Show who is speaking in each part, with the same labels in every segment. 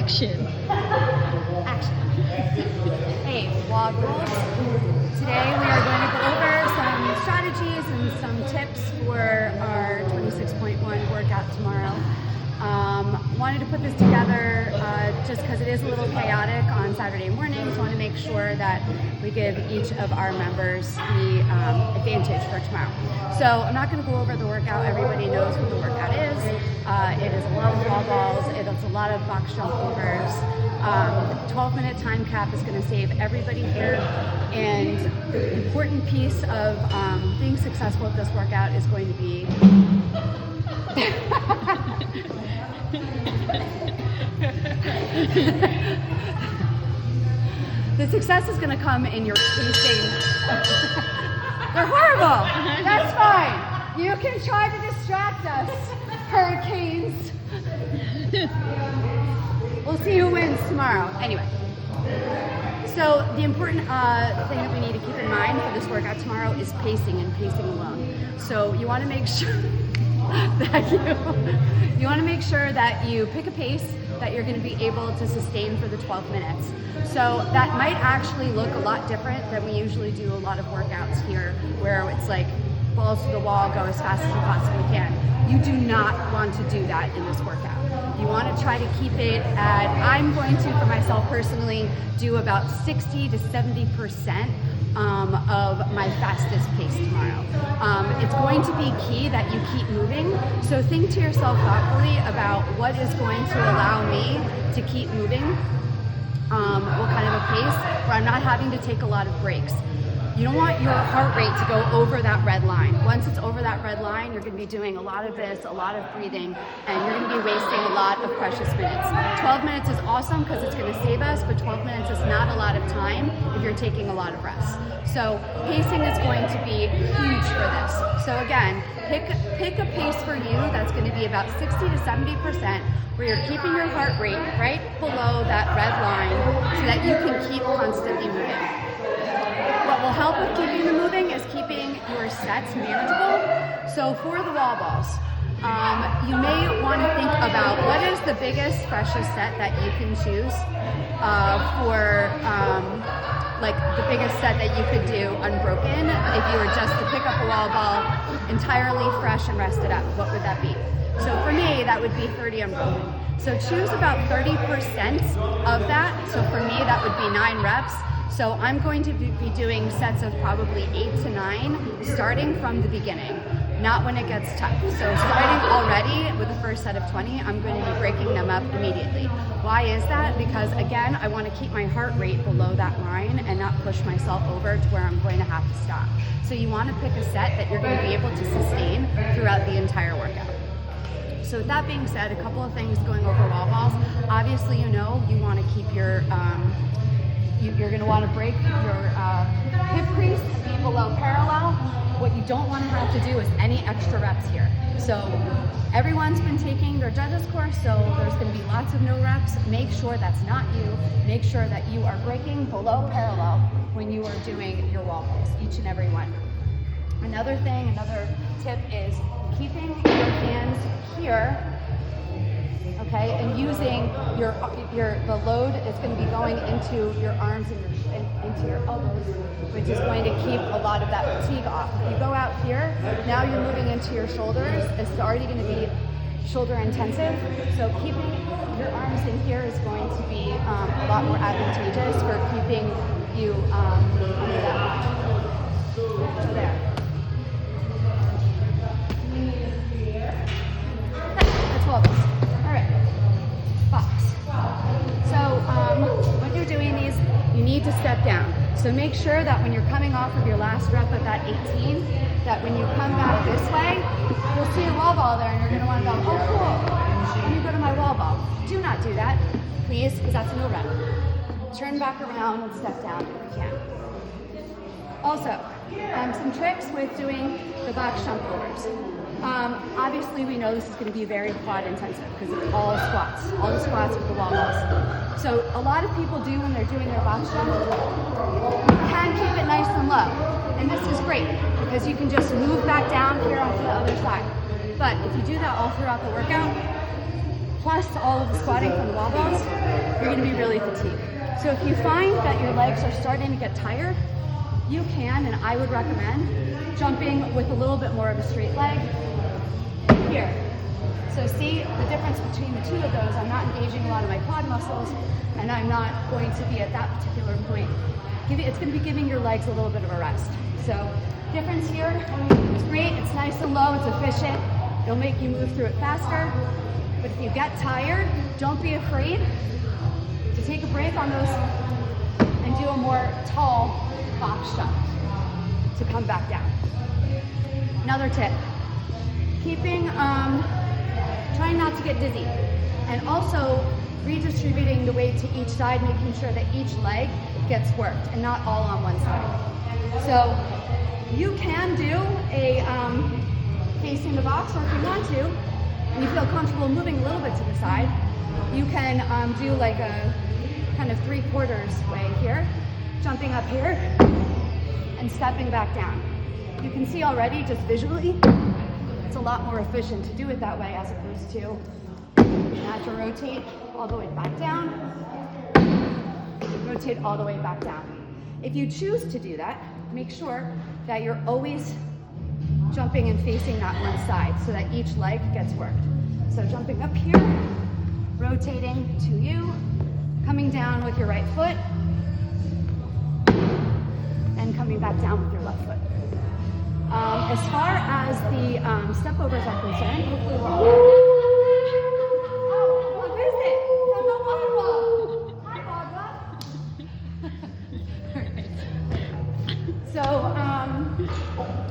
Speaker 1: Action.
Speaker 2: Action. Hey, Wod Wolves. Today we are going to go over some strategies and some tips for our 26.1 workout tomorrow. Wanted to put this together just because it is a little chaotic on Saturday mornings. So want to make sure that we give each of our members the advantage for tomorrow. So I'm not going to go over the workout. Everybody knows what the workout is. It is a lot of wall balls. It is a lot of box jump overs. 12-minute time cap is going to save everybody here. And the important piece of being successful at this workout is going to be the success is going to come in your pacing. They're horrible. That's fine. You can try to distract us, hurricanes. We'll see who wins tomorrow. Anyway, so the important thing that we need to keep in mind for this workout tomorrow is pacing and pacing alone. So you want to make sure that you pick a pace that you're going to be able to sustain for the 12 minutes. So that might actually look a lot different than we usually do a lot of workouts here, where it's like balls to the wall, go as fast as you possibly can. You do not want to do that in this workout. You want to try to keep it at, I'm going to, for myself personally, do about 60 to 70% of my fastest pace tomorrow. It's going to be key that you keep moving. So think to yourself thoughtfully about what is going to allow me to keep moving, what kind of a pace where I'm not having to take a lot of breaks. You don't want your heart rate to go over that red line. Once it's over that red line, you're going to be doing a lot of this, a lot of breathing, and you're going to be wasting a lot of precious minutes. 12 minutes is awesome because it's going to save us, but 12 minutes is not a lot of time if you're taking a lot of rest. So pacing is going to be huge for this. So again, pick a pace for you that's going to be about 60 to 70% where you're keeping your heart rate right below that red line so that you can keep constantly moving. What will help with keeping them moving is keeping your sets manageable. So for the wall balls, you may want to think about what is the biggest, freshest set that you can choose for like the biggest set that you could do unbroken if you were just to pick up a wall ball entirely fresh and rest it up. What would that be? So for me, that would be 30 unbroken. So choose about 30% of that. So for me, that would be 9 reps. So I'm going to be doing sets of probably 8 to 9, starting from the beginning, not when it gets tough. So starting already with the first set of 20, I'm going to be breaking them up immediately. Why is that? Because again, I want to keep my heart rate below that line and not push myself over to where I'm going to have to stop. So you want to pick a set that you're going to be able to sustain throughout the entire workout. So with that being said, a couple of things going over wall balls. Obviously, you want to keep your you're going to want to break your hip crease and be below parallel. What you don't want to have to do is any extra reps here. So everyone's been taking their judges course, so there's going to be lots of no reps. Make sure that's not you. Make sure that you are breaking below parallel when you are doing your wall balls, each and every one. Another tip is keeping your hands here. Okay, and using the load is going to be going into your arms and into your elbows, which is going to keep a lot of that fatigue off. If you go out here, now you're moving into your shoulders. This is already going to be shoulder intensive, so keeping your arms in here is going to be a lot more advantageous for keeping you under that. So there. That's wobbles. When you're doing these, you need to step down. So make sure that when you're coming off of your last rep of that 18, that when you come back this way, you'll see a wall ball there and you're going to want to go, oh cool, let me go to my wall ball. Do not do that, please, because that's a no rep. Turn back around and step down if you can. Also, some tricks with doing the box jump overs. Obviously we know this is going to be very quad intensive because it's all the squats with the wall balls. So a lot of people do when they're doing their box jump, can keep it nice and low. And this is great because you can just move back down here onto the other side. But if you do that all throughout the workout, plus all of the squatting from the wall balls, you're gonna be really fatigued. So if you find that your legs are starting to get tired, you can, and I would recommend, jumping with a little bit more of a straight leg here. So see the difference between the two of those. I'm not engaging a lot of my quad muscles, and I'm not going to be at that particular point. It's going to be giving your legs a little bit of a rest. So difference here is great. It's nice and low. It's efficient. It'll make you move through it faster. But if you get tired, don't be afraid to take a break on those and do a more tall box jump to come back down. Another tip, trying not to get dizzy, and also redistributing the weight to each side, making sure that each leg gets worked and not all on one side. So you can do a facing the box, or if you want to, and you feel comfortable moving a little bit to the side, you can do like a kind of 3/4 way here, jumping up here and stepping back down. You can see already just visually, it's a lot more efficient to do it that way as opposed to you have to rotate all the way back down, rotate all the way back down. If you choose to do that, make sure that you're always jumping and facing that one side so that each leg gets worked. So jumping up here, rotating to you, coming down with your right foot, and coming back down with your left foot. As far as the step overs are concerned, hopefully we're all... Oh, what is it? From the Wod Wolves. Hi, Wod Wolves. So,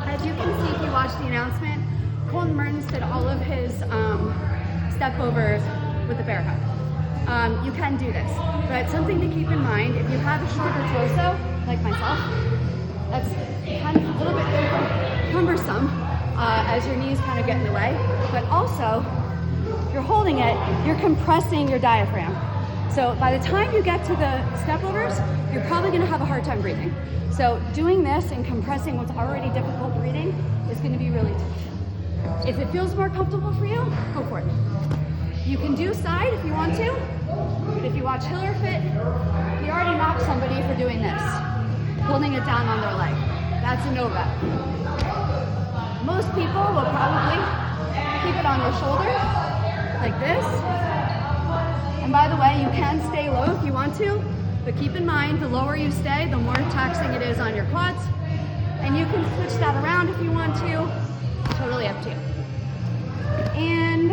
Speaker 2: as you can see, if you watch the announcement, Colton Mertens did all of his step overs with the bear hug. You can do this, but something to keep in mind, if you have a shorter torso, like myself, that's kind of a little bit cumbersome as your knees kind of get in the way, but also, if you're holding it, you're compressing your diaphragm. So by the time you get to the step overs, you're probably gonna have a hard time breathing. So doing this and compressing what's already difficult breathing is gonna be really tough. If it feels more comfortable for you, go for it. You can do side if you want to, but if you watch Hiller Fit, he already knocked somebody for doing this, holding it down on their leg. That's a no rep. Most people will probably keep it on their shoulders, like this. And by the way, you can stay low if you want to, but keep in mind, the lower you stay, the more taxing it is on your quads. And you can switch that around if you want to, totally up to you. And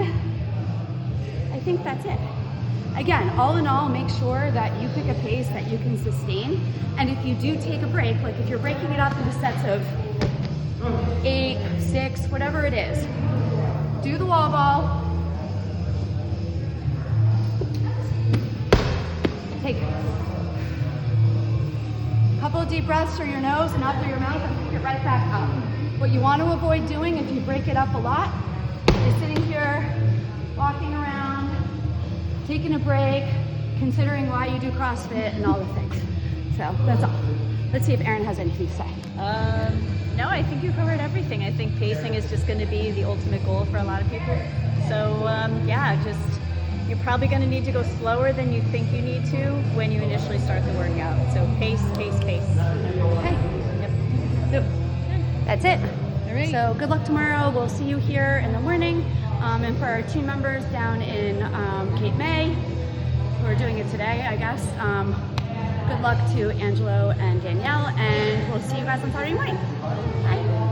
Speaker 2: I think that's it. Again, all in all, make sure that you pick a pace that you can sustain. And if you do take a break, like if you're breaking it up into sets of 8, 6, whatever it is, do the wall ball. Take a couple of deep breaths through your nose and out through your mouth and pick it right back up. What you want to avoid doing if you break it up a lot is sitting here, walking around, taking a break, considering why you do CrossFit and all the things. So that's all. Let's see if Erin has anything to say.
Speaker 1: No, I think you covered everything. I think pacing is just going to be the ultimate goal for a lot of people. So yeah, you're probably going to need to go slower than you think you need to when you initially start the workout. So pace, pace, pace.
Speaker 2: Okay.
Speaker 1: Yep.
Speaker 2: So that's it.
Speaker 1: All right.
Speaker 2: So good luck tomorrow. We'll see you here in the morning. And for our team members down in Cape May, who are doing it today, I guess, good luck to Angelo and Danielle, and we'll see you guys on Saturday morning. Bye.